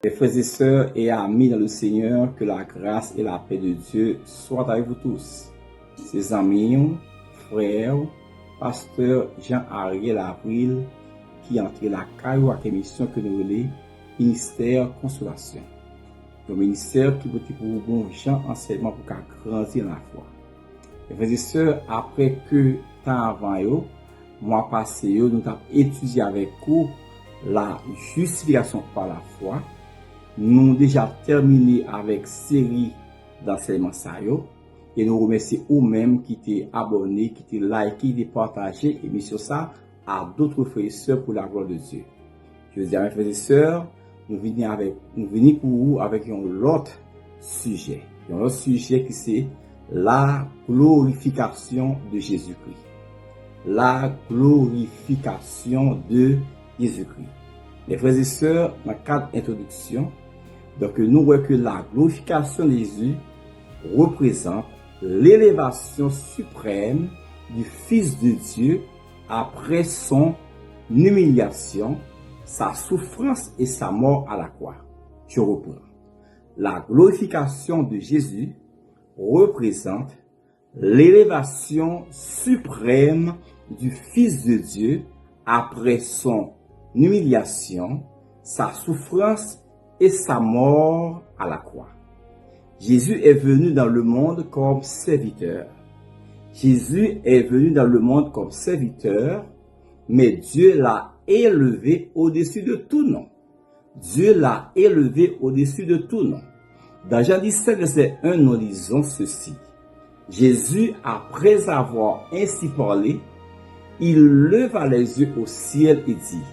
Mes frères et sœurs et amis dans le Seigneur, que la grâce et la paix de Dieu soient avec vous tous. Ses amis, frères, pasteur Jean-Ariel Avril, qui entre la caillou à émission que nous relais, Ministère Consolation. Le ministère qui vous dit pour bon Jean enseignement pour grandir dans la foi. Mes frères et sœurs, après que temps avant, mois passé, nous avons étudié avec vous la justification par la foi. Nous avons déjà terminé avec série d'enseignements et nous remercions vous-même qui étaient abonnés, qui étaient likés, qui étaient partagés l'émission ça à d'autres frères et sœurs pour la gloire de Dieu. Je veux dire, mes frères et sœurs, nous venons pour vous avec un autre sujet. Un autre sujet qui c'est la glorification de Jésus-Christ. La glorification de Jésus-Christ. Les frères et sœurs, dans le cadre d'introduction, donc nous voyons que la glorification de Jésus représente l'élévation suprême du Fils de Dieu après son humiliation, sa souffrance et sa mort à la croix. Je reprends. La glorification de Jésus représente l'élévation suprême du Fils de Dieu après son humiliation, sa souffrance et sa mort à la croix. Jésus est venu dans le monde comme serviteur. Jésus est venu dans le monde comme serviteur, mais Dieu l'a élevé au-dessus de tout nom. Dieu l'a élevé au-dessus de tout nom. Dans Jean 17, verset 1, nous lisons ceci. Jésus, après avoir ainsi parlé, il leva les yeux au ciel et dit,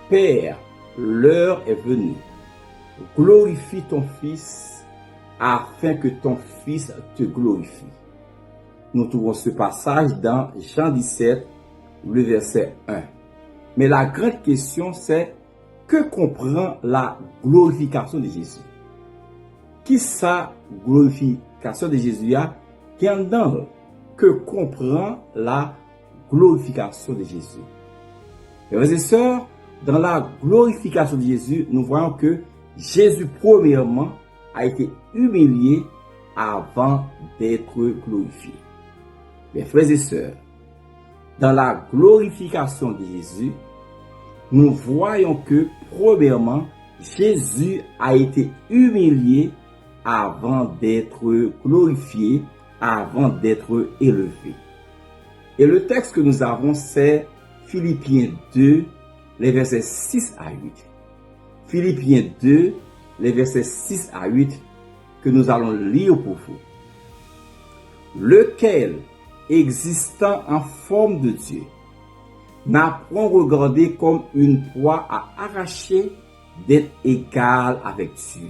Père, l'heure est venue. Glorifie ton Fils, afin que ton Fils te glorifie. Nous trouvons ce passage dans Jean 17, le verset 1. Mais la grande question, c'est que comprend la glorification de Jésus? Qui sa glorification de Jésus a? Qui en donne? Que comprend la glorification de Jésus? Mes frères et sœurs, dans la glorification de Jésus, nous voyons que Jésus, premièrement, a été humilié avant d'être glorifié. Mes frères et sœurs, dans la glorification de Jésus, nous voyons que, premièrement, Jésus a été humilié avant d'être glorifié, avant d'être élevé. Et le texte que nous avons, c'est Philippiens 2, les versets 6 à 8. Philippiens 2, les versets 6 à 8, que nous allons lire pour vous. Lequel, existant en forme de Dieu, n'a point regardé comme une proie à arracher d'être égal avec Dieu,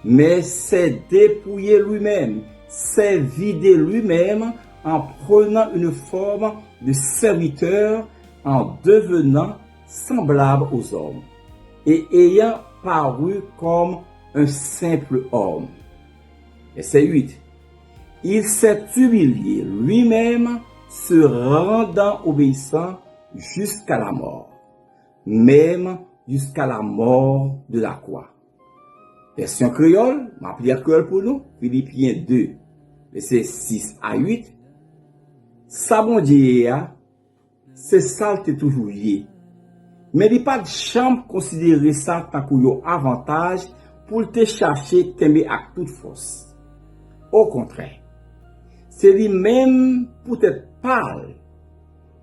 mais s'est dépouillé lui-même, s'est vidé lui-même en prenant une forme de serviteur, en devenant semblable aux hommes, et ayant paru comme un simple homme. Verset 8. Il s'est humilié lui-même, se rendant obéissant jusqu'à la mort, même jusqu'à la mort de la croix. Version créole, ma prière créole pour nous, Philippiens 2, versets 6 à 8. Ça, bon Dieu, c'est ça qui est toujours lié. Mais il n'y a pas de chambre considérer ça tant qu'un avantage pour te chercher t'aimer à toute force. Au contraire, c'est lui-même pour te parler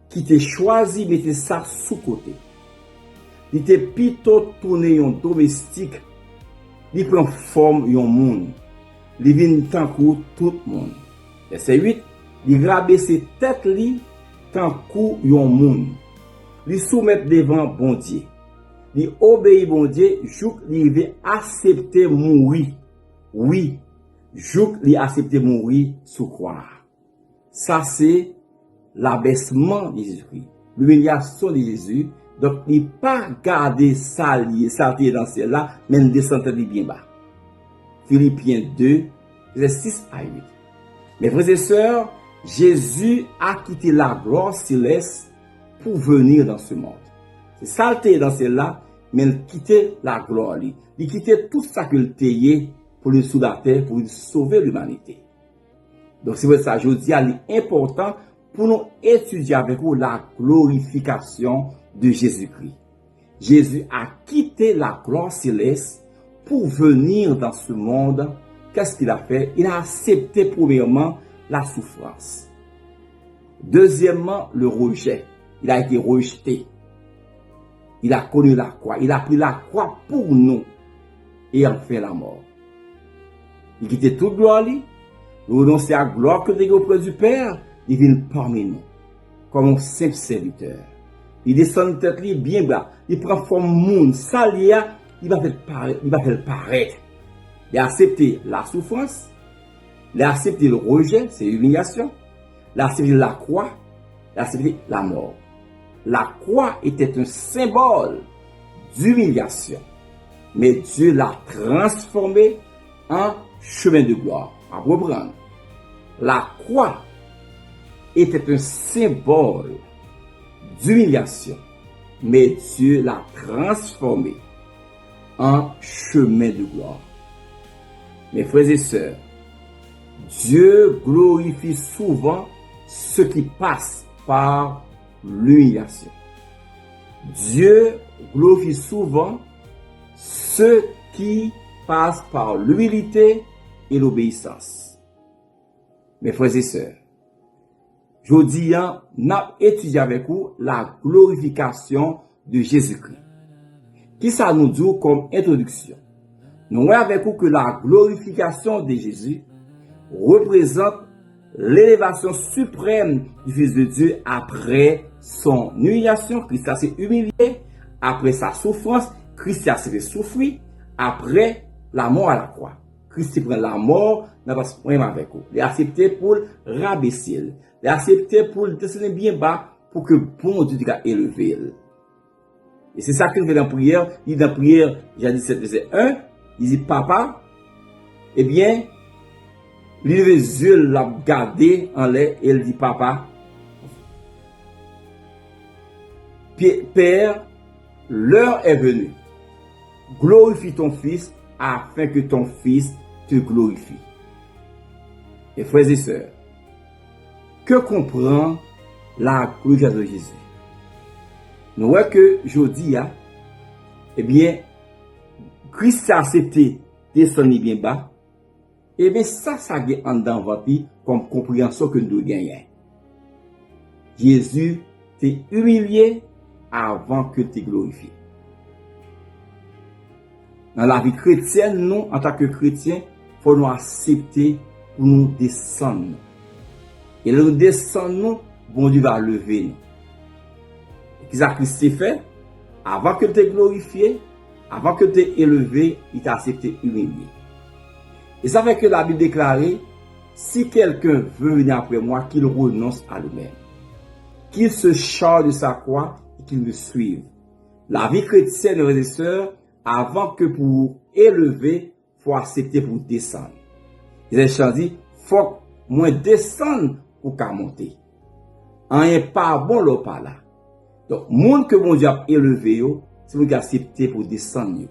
qui t'a choisi de mettre ça sous côté. Il t'a plutôt tourné un domestique, il prend forme un monde, il vient tant que tout le monde. Verset 8, il rabaisse ses têtes tant que un monde. Il soumet devant bon Dieu. Il obéit bon Dieu, jouk il veut accepter mourir. Oui, jouk il accepter mourir sous croix. Ça c'est l'abaissement de Jésus-Christ, l'humiliation de Jésus. Donc il pas garder ça dans celle-là, mais descendre bien bas. Philippiens 2, verset 6 à 8. Mes frères et sœurs, Jésus a quitté la gloire céleste pour venir dans ce monde. C'est saleté dans celle-là, mais il quittait la gloire. Il quittait tout ça que le tayait pour le sous la terre, pour sauver l'humanité. Donc, c'est pour ça que je dis, il est important pour nous étudier avec vous la glorification de Jésus-Christ. Jésus a quitté la gloire céleste pour venir dans ce monde. Qu'est-ce qu'il a fait? Il a accepté premièrement la souffrance. Deuxièmement, le rejet. Il a été rejeté. Il a connu la croix. Il a pris la croix pour nous. Et enfin la mort. Il quittait toute gloire. Il renonçait à la gloire que il auprès du Père. Il vient parmi nous. Comme un simple serviteur. Il descend de tête bien bas. Il prend forme monde. Ça, il va faire paraître. Il a accepté la souffrance. Il a accepté le rejet, c'est l'humiliation. Il a accepté la croix. Il a accepté la mort. La croix était un symbole d'humiliation. Mais Dieu l'a transformé en chemin de gloire. À reprendre. La croix était un symbole d'humiliation. Mais Dieu l'a transformé en chemin de gloire. Mes frères et sœurs, Dieu glorifie souvent ceux qui passent par l'humiliation. Dieu glorifie souvent ceux qui passent par l'humilité et l'obéissance. Mes frères et sœurs, je dis, nous étudié avec vous la glorification de Jésus-Christ. Qui ça nous dit comme introduction? Nous voyons avec vous que la glorification de Jésus représente l'élévation suprême du Fils de Dieu après son humiliation. Christ s'est humilié. Après sa souffrance, Christ s'est fait souffrir. Après la mort à la croix. Christ prend la mort, n'a pas de problème avec vous. Il a accepté pour rabaisser. Il a accepté pour le descendre bien bas pour que bon Dieu soit élevé. Et c'est ça qu'il fait dans la prière. Il dit dans la prière, j'ai dit 7, verset 1, il dit papa, eh bien, les yeux l'a gardé en l'air et il dit papa, Père, l'heure est venue. Glorifie ton Fils afin que ton Fils te glorifie. Et frères et sœurs, que comprend la glorification de Jésus? Nous voyons que jeudi, eh bien, Christ a accepté descendre bien bas. Eh bien, ça gagne en dans votre vie comme compréhension que nous devons gagner. Jésus t'est humilié avant que tu glorifié. Dans la vie chrétienne, nous, en tant que chrétiens, il faut nous accepter pour nous descendre. Et là, nous descendons, bon Dieu va lever nous. Qu'est-ce que Christ fait? Avant que tu es glorifié, avant que tu es élevé, il t'a accepté humilié. Et ça fait que la Bible déclare, si quelqu'un veut venir après moi, qu'il renonce à lui-même. Qu'il se charge de sa croix et qu'il me suive. La vie chrétienne, frères et sœurs, avant que pour élever, il faut accepter pour descendre. Les gens disent, il faut moins descendre pour qu'à monter. En est pas bon là pas là. Donc, monde que bon Dieu a élevé, c'est vous qui acceptez pour descendre.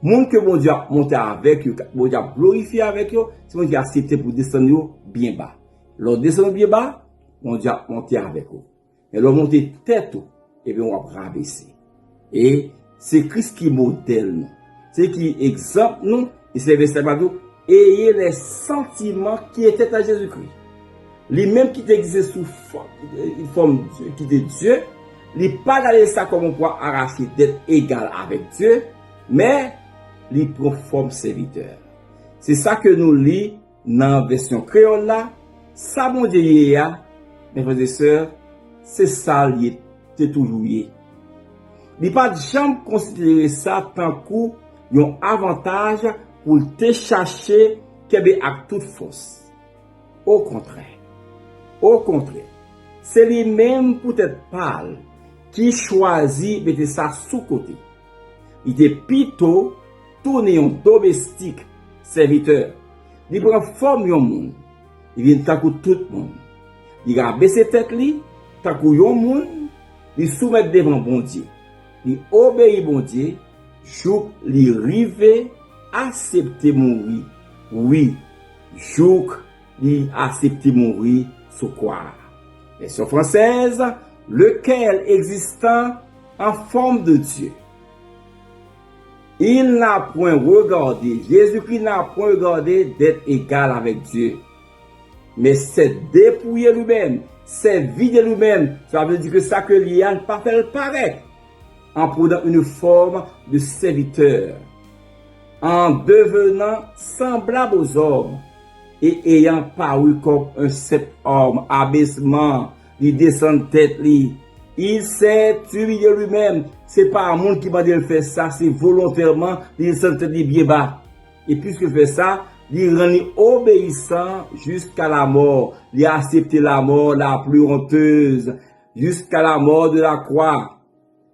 Monde que bon Dieu a monté avec eux, bon Dieu a glorifié avec eux, c'est vous qui acceptez pour descendre bien bas. Leur descendre bien bas, bon Dieu a monté avec eux. Et leur monter tête, et bien on va rabaisser. Et c'est Christ qui modèle nous. C'est qui exemple nous, et c'est verset nous, ayez les sentiments qui étaient à Jésus-Christ. Lui-même qui existait sous forme qui était Dieu, il n'a pas regardé ça comme on peut arracher d'être égal avec Dieu, mais il prend forme serviteur. C'est ça que nous lisons dans la version créole là. Ça, mon Dieu, mes frères et sœurs, c'est ça, c'est toujours. Il n'y a pas de jamais considérer ça tant qu'un avantage pour te chercher à toute force. Au contraire. Au contraire. C'est lui-même peut-être pâle qui choisit de mettre ça sous côté. Il était plutôt tourné en domestique serviteur. Il prend forme de monde. Il vient tant que tout le monde. Il a baissé tête li, tant que yon monde, il soumet devant bon Dieu. Il obéit bon Dieu jour li rive accepter mourir. Oui, jour li accepter mourir sous quoi? Version française, lequel existant en forme de Dieu. Il n'a point regardé, Jésus-Christ n'a point regardé d'être égal avec Dieu. Mais c'est dépouiller lui-même, c'est vider lui-même. Ça veut dire que ça que l'Ian pas fait le paraître en prenant une forme de serviteur, en devenant semblable aux hommes et ayant paru comme un seul homme, abaissement, il descend tête li. Il s'est humilié lui-même. C'est pas un monde qui m'a dit de faire ça, c'est volontairement, il descend tête li bien bas. Et puisqu'il fait ça, il rend obéissant jusqu'à la mort. Il a accepté la mort la plus honteuse, jusqu'à la mort de la croix.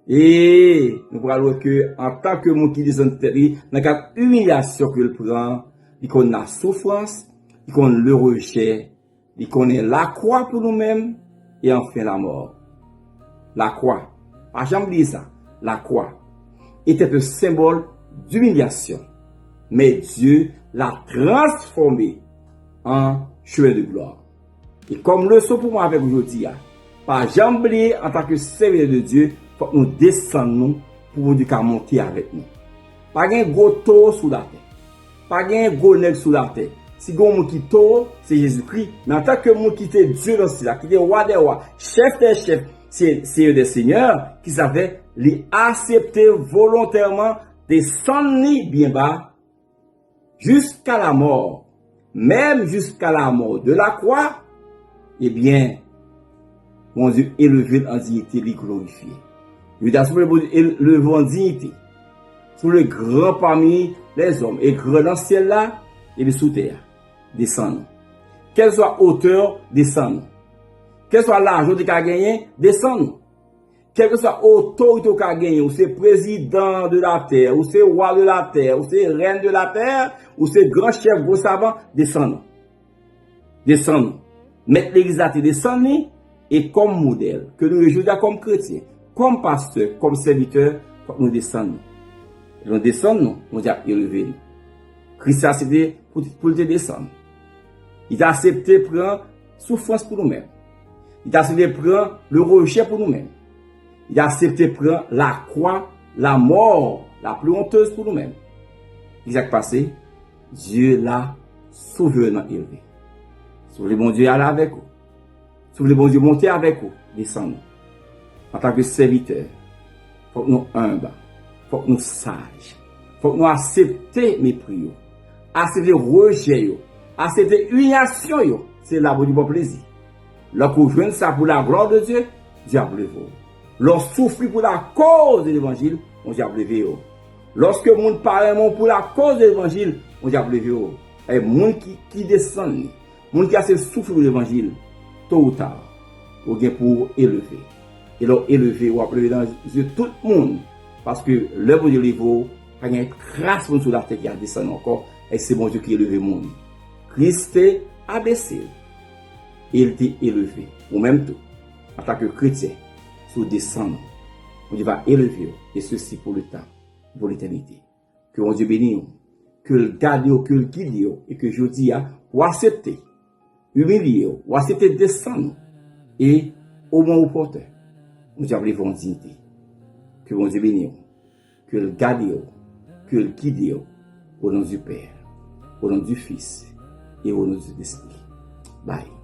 Et nous voyons que, en tant que monde qui descend tête li, dans la humiliation qu'il prend, il connaît la souffrance, il connaît le rejet, il connaît la croix pour nous-mêmes, et enfin la mort. La croix, pas jamais oublier ça, la croix était un symbole d'humiliation, mais Dieu l'a transformé en chemin de gloire. Et comme leçon pour moi avec aujourd'hui, pas jamais oublier en tant que serviteur de Dieu, faut que nous descendons pour nous monter avec nous. Pas un gros taux sous la terre, pas un gros nègre sous la terre. Si vous qui tôt, c'est Jésus-Christ. Mais en tant que vous qui était Dieu dans cela, qui était roi des rois, chef des chefs, c'est Seigneur des seigneurs, qui savait les accepter volontairement, descendre bien bas, jusqu'à la mort. Même jusqu'à la mort de la croix, eh bien, mon Dieu élevé en dignité, les glorifié. Il a élevé en dignité. Sous le grand parmi les hommes, et grand dans le ciel là, et bien sous terre. Descendre. Quelle soit hauteur, descendre. Quel soit l'argent que tu as gagné, descendre. Quelle que soit autorité que tu as gagné, ou c'est président de la terre, ou c'est roi de la terre, ou c'est reine de la terre, ou c'est grand chef, gros savant, descendre. Descendre. Mettre l'église à te descendre, et comme modèle, que nous rejoignons comme chrétiens, comme pasteur, comme serviteur, nous descendons. Nous descendons, nous avons élevé. Christ a accepté pour te descendre. Il a accepté de prendre souffrance pour nous-mêmes. Il a accepté de prendre le rejet pour nous-mêmes. Il a accepté de prendre la croix, la mort, la plus honteuse pour nous-mêmes. Qu'est-ce qui s'est passé? Dieu l'a souverainement élevé. Si vous voulez, bon Dieu, aller avec vous. Si vous voulez, bon Dieu, monter avec vous, descendre. En tant que serviteur, il faut que nous humbles, il faut que nous sages, il faut que nous acceptions mes prières, accepter rejet, accepter humiliation, c'est là pour du bon plaisir. Lorsque vous jouez ça pour la gloire de Dieu, Dieu a vous. Lorsque vous souffrez pour la cause de l'évangile, on Dieu a vous. Lorsque vous parlez pour la cause de l'évangile, on Dieu a vous. Et les gens qui descendent, les gens qui assez souffrent pour l'évangile, tôt ou tard, vous avez pour élever. Et leur élever, ou appeler dans les yeux tout le monde. Parce que l'œuvre de l'évo, il y a une grâce sur la terre qui a descendu encore. Et c'est mon Dieu qui a élevé le monde. Christ a baissé. Il était élevé. Ou même tout. En tant que chrétien, sous descendre, on va élever. Et ceci pour le temps, pour l'éternité. Que mon Dieu bénisse. Que le garde, que le guide. Et que je dis, ou accepter, humilier, ou accepter descendre. Et au moment où porteur, nous avons en dignité. Que mon Dieu bénisse. Que le garde, que le guide. Au nom du Père, au nom du Fils et au nom du Esprit. Bye.